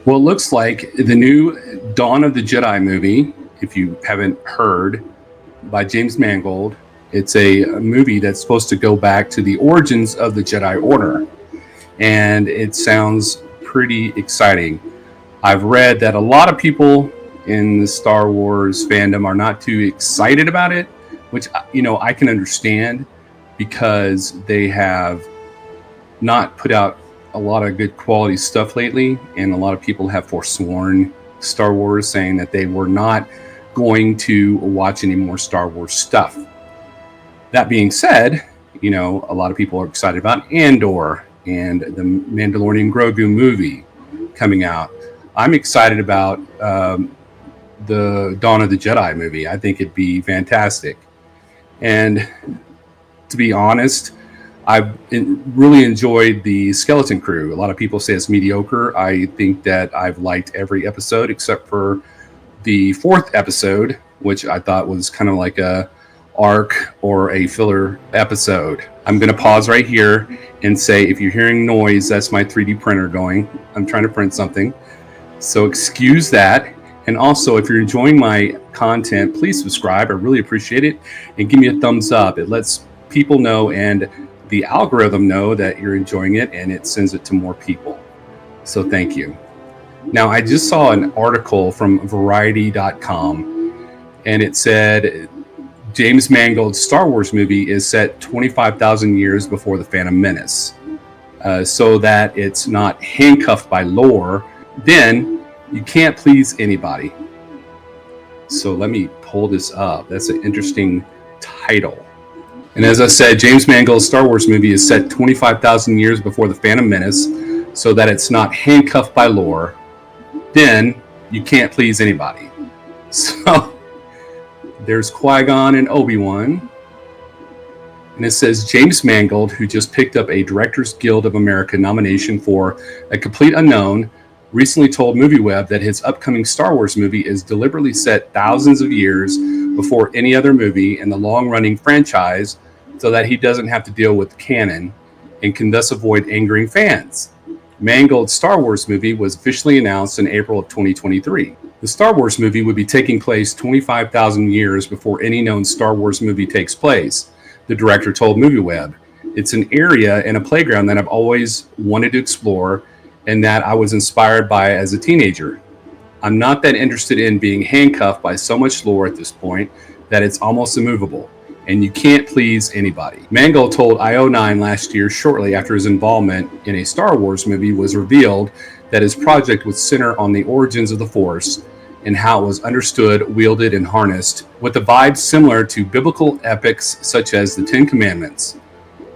Well, it looks like the new Dawn of the Jedi movie, if you haven't heard, by James Mangold. It's a movie that's supposed to go back to the origins of the Jedi Order, and it sounds pretty exciting. I've read that a lot of people in the Star Wars fandom are not too excited about it, which I can understand because they have not put out a lot of good quality stuff lately, and a lot of people have forsworn Star Wars, saying that they were not going to watch any more Star Wars stuff. That being said, a lot of people are excited about Andor and the Mandalorian Grogu movie coming out. I'm excited about the Dawn of the Jedi movie. I think it'd be fantastic. And to be honest, I've really enjoyed the Skeleton Crew. A lot of people say it's mediocre. I think that I've liked every episode except for the fourth episode, which I thought was kind of like a arc or a filler episode. I'm going to pause right here and say, if you're hearing noise, that's my 3D printer going. I'm trying to print something. So excuse that. And also, if you're enjoying my content, please subscribe. I really appreciate it. And give me a thumbs up. It lets people know and the algorithm know that you're enjoying it, and it sends it to more people. So thank you. Now, I just saw an article from Variety.com, and it said James Mangold's Star Wars movie is set 25,000 years before The Phantom Menace, so that it's not handcuffed by lore. Then you can't please anybody. So let me pull this up. That's an interesting title. And as I said, James Mangold's Star Wars movie is set 25,000 years before The Phantom Menace, so that it's not handcuffed by lore. Then you can't please anybody. So there's Qui-Gon and Obi-Wan. And it says James Mangold, who just picked up a Directors Guild of America nomination for A Complete Unknown, recently told MovieWeb that his upcoming Star Wars movie is deliberately set thousands of years before any other movie in the long-running franchise, so that he doesn't have to deal with canon and can thus avoid angering fans. Mangold's Star Wars movie was officially announced in April of 2023. The Star Wars movie would be taking place 25,000 years before any known Star Wars movie takes place, the director told MovieWeb. It's an area and a playground that I've always wanted to explore and that I was inspired by as a teenager. I'm not that interested in being handcuffed by so much lore at this point that it's almost immovable, and you can't please anybody. Mangold told IO9 last year, shortly after his involvement in a Star Wars movie was revealed, that his project would center on the origins of the Force and how it was understood, wielded, and harnessed, with a vibe similar to biblical epics such as the Ten Commandments.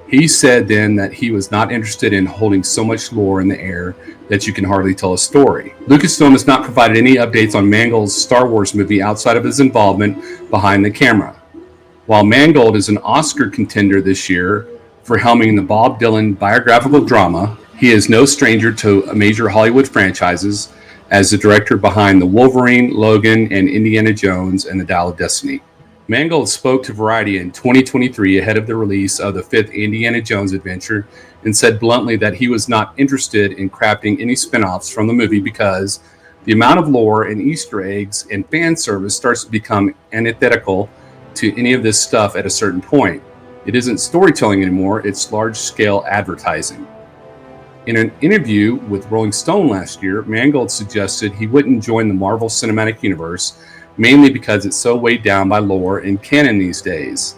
He said then that he was not interested in holding so much lore in the air that you can hardly tell a story. Lucasfilm has not provided any updates on Mangold's Star Wars movie outside of his involvement behind the camera. While Mangold is an Oscar contender this year for helming the Bob Dylan biographical drama, he is no stranger to major Hollywood franchises as the director behind The Wolverine, Logan, and Indiana Jones and the Dial of Destiny. Mangold spoke to Variety in 2023 ahead of the release of the fifth Indiana Jones adventure and said bluntly that he was not interested in crafting any spin-offs from the movie because the amount of lore and Easter eggs and fan service starts to become antithetical to any of this stuff at a certain point. It isn't storytelling anymore, it's large-scale advertising. In an interview with Rolling Stone last year, Mangold suggested he wouldn't join the Marvel Cinematic Universe, mainly because it's so weighed down by lore and canon these days.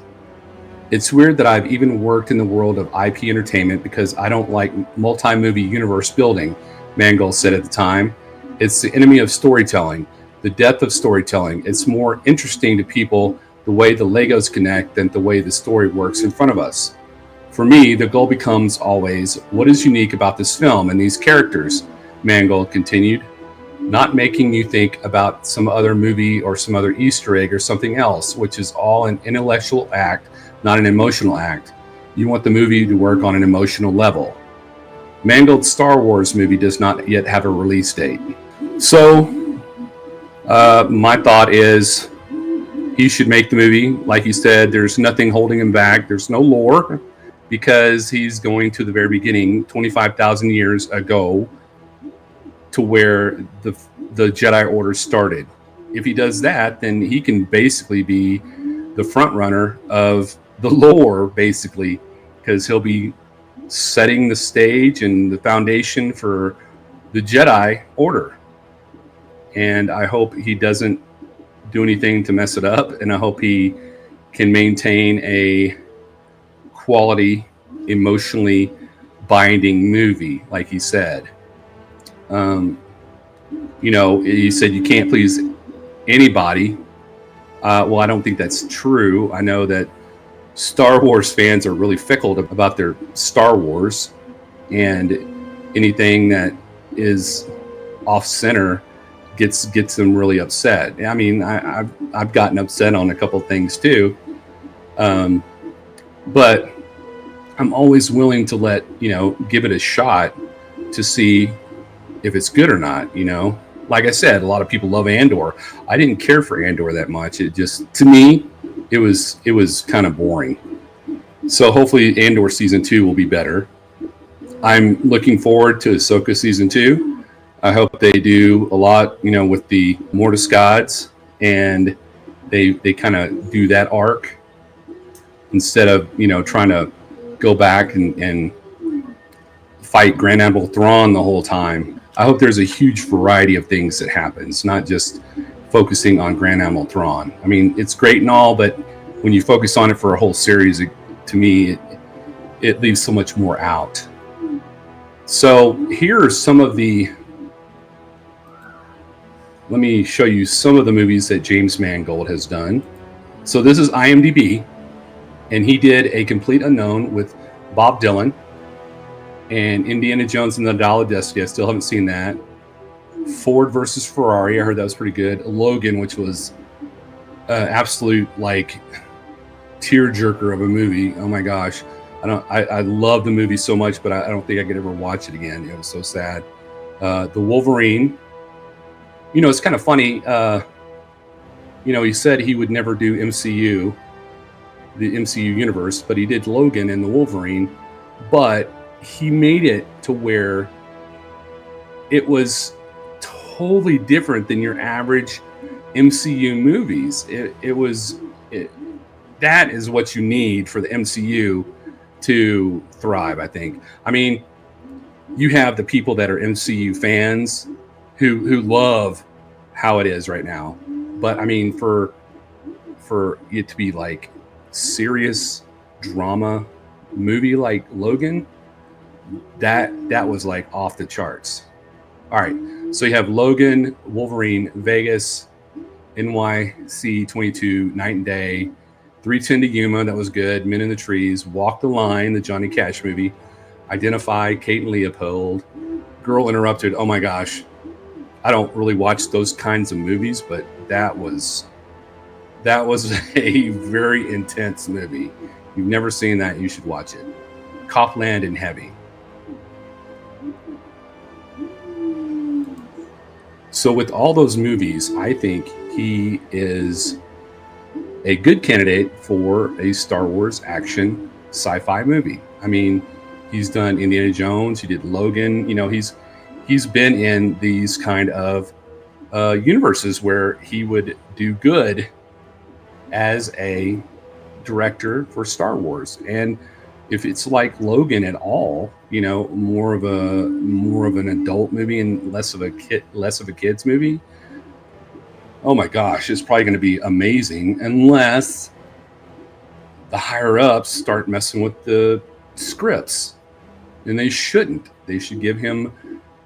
It's weird that I've even worked in the world of IP entertainment because I don't like multi-movie universe building, Mangold said at the time. It's the enemy of storytelling, the death of storytelling. It's more interesting to people the way the Legos connect than the way the story works in front of us. For me, the goal becomes always, what is unique about this film and these characters? Mangold continued. Not making you think about some other movie or some other Easter egg or something else, which is all an intellectual act, not an emotional act. You want the movie to work on an emotional level. Mangold's Star Wars movie does not yet have a release date. So, my thought is he should make the movie. Like he said, there's nothing holding him back. There's no lore because he's going to the very beginning, 25,000 years ago, to where the Jedi Order started. If he does that, then he can basically be the front runner of the lore, basically, because he'll be setting the stage and the foundation for the Jedi Order. And I hope he doesn't do anything to mess it up, and I hope he can maintain a quality, emotionally binding movie, like he said. He said you can't please anybody. Well, I don't think that's true. I know that Star Wars fans are really fickle about their Star Wars, and anything that is off center gets them really upset. I mean, I've gotten upset on a couple of things too, but I'm always willing to give it a shot to see if it's good or not. Like I said, a lot of people love Andor. I didn't care for Andor that much. It just, to me, it was kind of boring. So hopefully Andor season 2 will be better. I'm looking forward to Ahsoka season 2. I hope they do a lot, with the Mortis gods, and they kind of do that arc instead of, trying to go back and fight Grand Admiral Thrawn the whole time. I hope there's a huge variety of things that happens, not just focusing on Grand Admiral Thrawn. I mean, it's great and all, but when you focus on it for a whole series, to me, it leaves so much more out. So here are some of let me show you some of the movies that James Mangold has done. So this is IMDb, and he did A Complete Unknown with Bob Dylan, and Indiana Jones and the Dial of Destiny. I still haven't seen that. Ford versus Ferrari. I heard that was pretty good. Logan, which was absolute tearjerker of a movie. Oh my gosh. I love the movie so much, but I don't think I could ever watch it again. It was so sad. The Wolverine. It's kind of funny. He said he would never do MCU, the MCU universe, but he did Logan and the Wolverine. But he made it to where it was totally different than your average MCU movies. That is what you need for the MCU to thrive, I think. I mean, you have the people that are MCU fans who love how it is right now. But I mean, for it to be like serious drama movie like Logan, that was like off the charts. All right, so you have Logan, Wolverine, Vegas, NYC 22, Night and Day, 310 to Yuma, that was good, Men in the Trees, Walk the Line, the Johnny Cash movie, Identify, Kate and Leopold, Girl Interrupted. Oh my gosh, I don't really watch those kinds of movies, but that was a very intense movie. If you've never seen that, you should watch it. Copland and Heavy. So with all those movies, I think he is a good candidate for a Star Wars action sci-fi movie. I mean, he's done Indiana Jones, he did Logan, he's been in these kind of universes where he would do good as a director for Star Wars. And if it's like Logan at all, more of an adult movie and less of a kids movie, oh my gosh, it's probably going to be amazing, unless the higher ups start messing with the scripts. And they shouldn't. They should give him,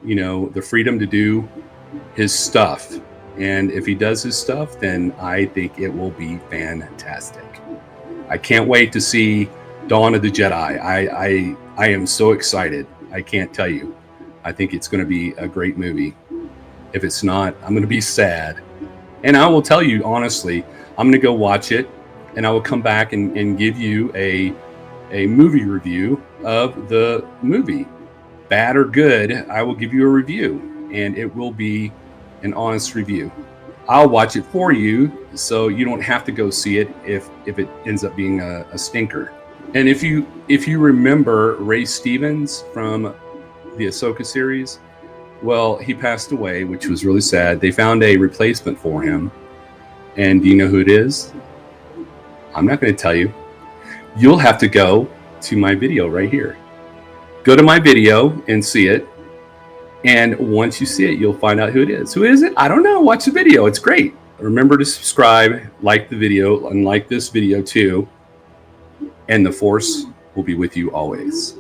the freedom to do his stuff. And if he does his stuff, then I think it will be fantastic. I can't wait to see Dawn of the Jedi. I am so excited. I can't tell you. I think it's going to be a great movie. If it's not, I'm going to be sad. And I will tell you honestly, I'm going to go watch it, and I will come back and give you a movie review of the movie. Bad or good, I will give you a review, and it will be an honest review. I'll watch it for you, so you don't have to go see it if it ends up being a stinker. And if you remember Ray Stevens from the Ahsoka series, Well, he passed away, which was really sad. They found a replacement for him. And do you know who it is? I'm not going to tell you. You'll have to go to my video right here. Go to my video and see it. And once you see it, you'll find out who it is. Who is it? I don't know. Watch the video. It's great. Remember to subscribe, like the video, and like this video too. And the Force will be with you always.